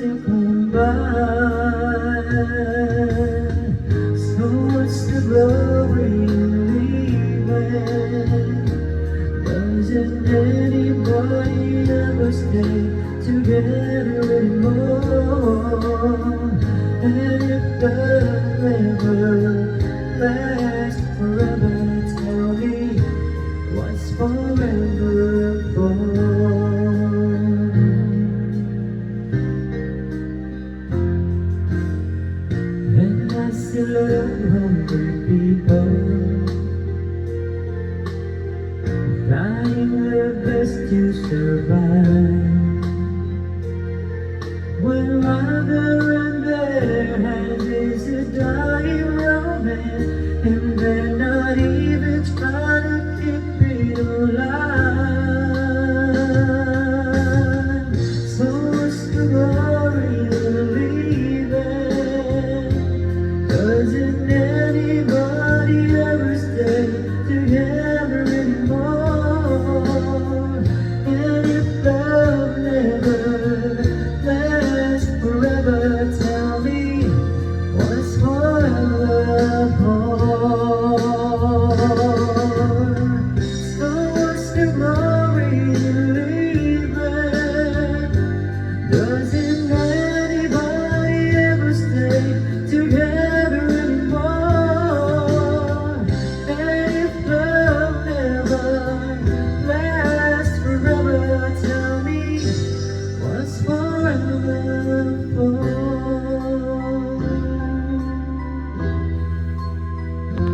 to come by. So what's the glory in leaving? Doesn't anybody ever stay together anymore? And if love never lasts forever, tell me what's forever for? And I still love hungry people, trying their best to survive.